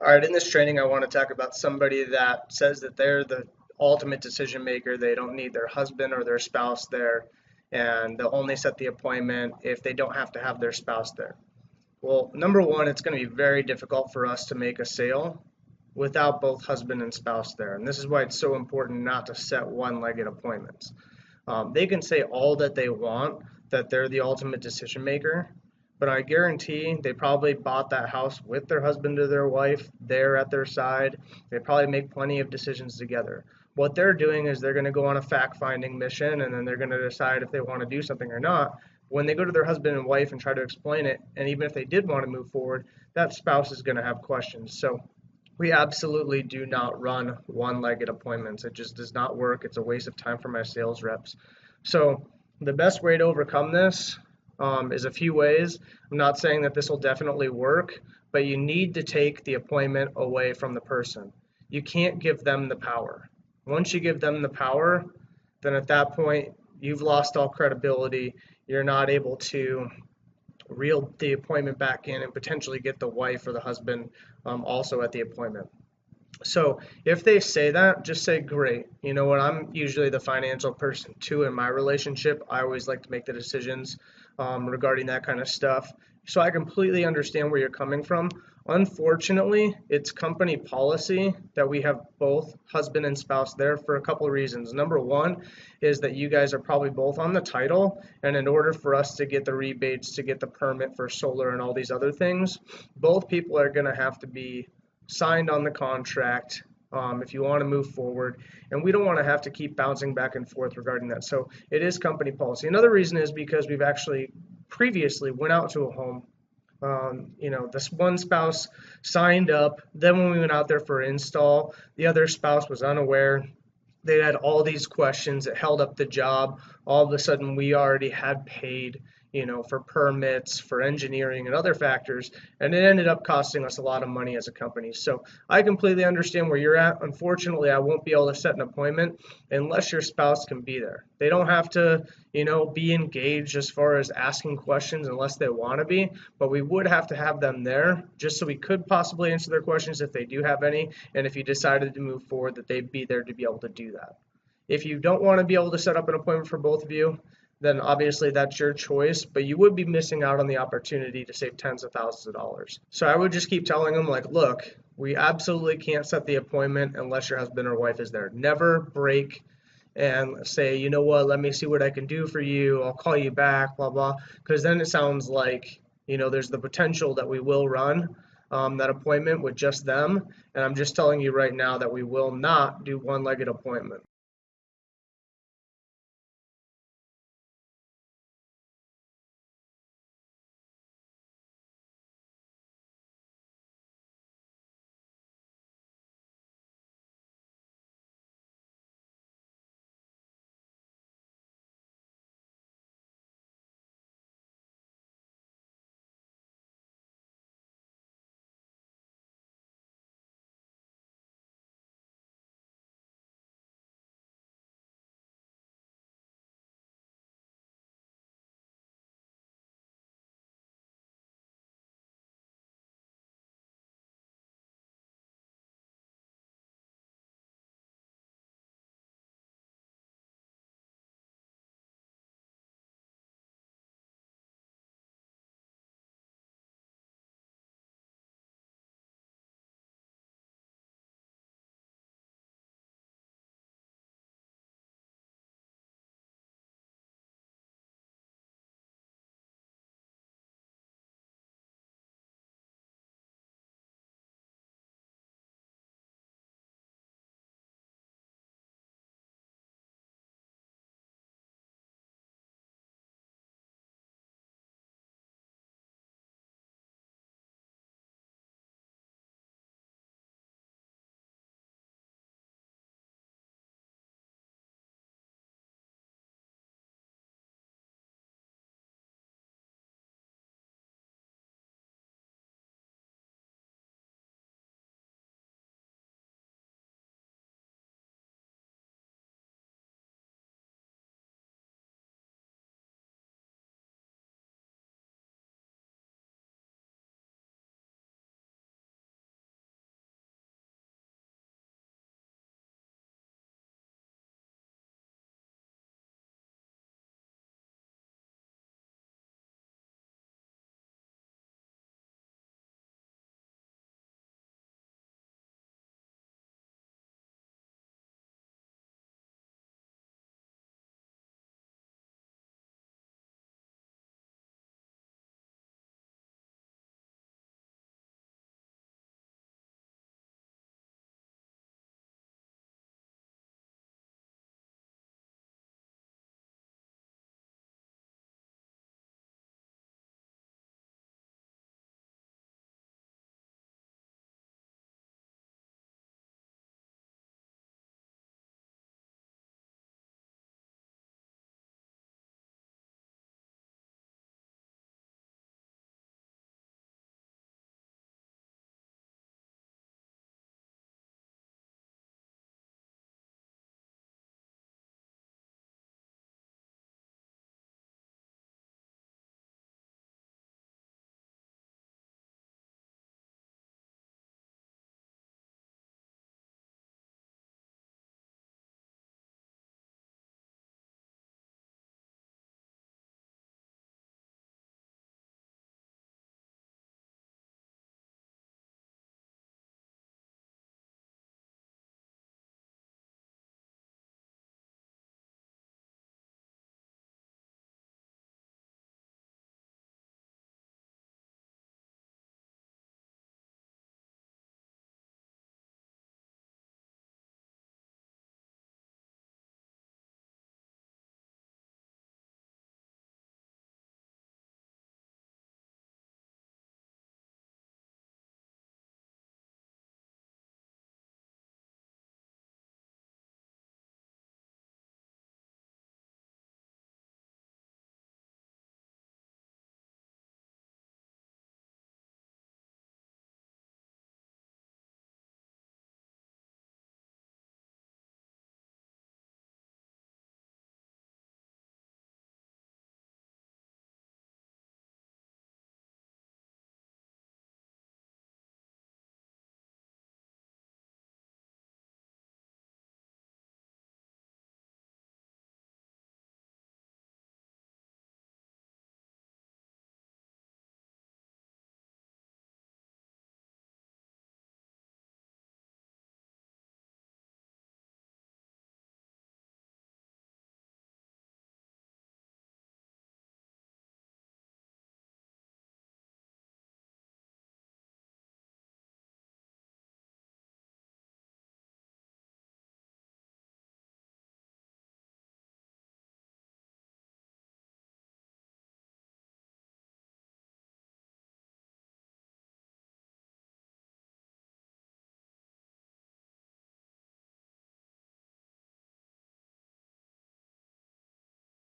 All right, in this training, I want to talk about somebody that says that they're the ultimate decision maker. They don't need their husband or their spouse there, and they'll only set the appointment if they don't have to have their spouse there. Well, number one, it's going to be very difficult for us to make a sale without both husband and spouse there. And this is why it's so important not to set one-legged appointments. They can say all that they want, that they're the ultimate decision maker, but I guarantee they probably bought that house with their husband or their wife there at their side. They probably make plenty of decisions together. What they're doing is they're going to go on a fact-finding mission, and then they're going to decide if they want to do something or not. When they go to their husband and wife and try to explain it, and even if they did want to move forward, that spouse is going to have questions. So we absolutely do not run one-legged appointments. It just does not work. It's a waste of time for my sales reps. So the best way to overcome this is a few ways. I'm not saying that this will definitely work, but you need to take the appointment away from the person. You can't give them the power. Once you give them the power, then at that point, you've lost all credibility. You're not able to reel the appointment back in and potentially get the wife or the husband also at the appointment. So if they say that, just say, great. You know what? I'm usually the financial person too in my relationship. I always like to make the decisions regarding that kind of stuff. So I completely understand where you're coming from. Unfortunately, it's company policy that we have both husband and spouse there for a couple of reasons. Number one is that you guys are probably both on the title, and in order for us to get the rebates, to get the permit for solar and all these other things, both people are going to have to be signed on the contract if you want to move forward, and we don't want to have to keep bouncing back and forth regarding that. So it is company policy. Another reason is because we've actually previously went out to a home. This one spouse signed up. Then when we went out there for install, the other spouse was unaware. They had all these questions. It held up the job. All of a sudden, we already had paid, for permits, for engineering and other factors, and it ended up costing us a lot of money as a company. So I completely understand where you're at. Unfortunately, I won't be able to set an appointment unless your spouse can be there. They don't have to, be engaged as far as asking questions unless they want to be, but we would have to have them there just so we could possibly answer their questions if they do have any, and if you decided to move forward, that they'd be there to be able to do that. If you don't want to be able to set up an appointment for both of you, then obviously that's your choice, but you would be missing out on the opportunity to save tens of thousands of dollars. So I would just keep telling them, look, we absolutely can't set the appointment unless your husband or wife is there. Never break and say, you know what, let me see what I can do for you. I'll call you back, blah, blah, because then it sounds like, there's the potential that we will run that appointment with just them. And I'm just telling you right now that we will not do one-legged appointment.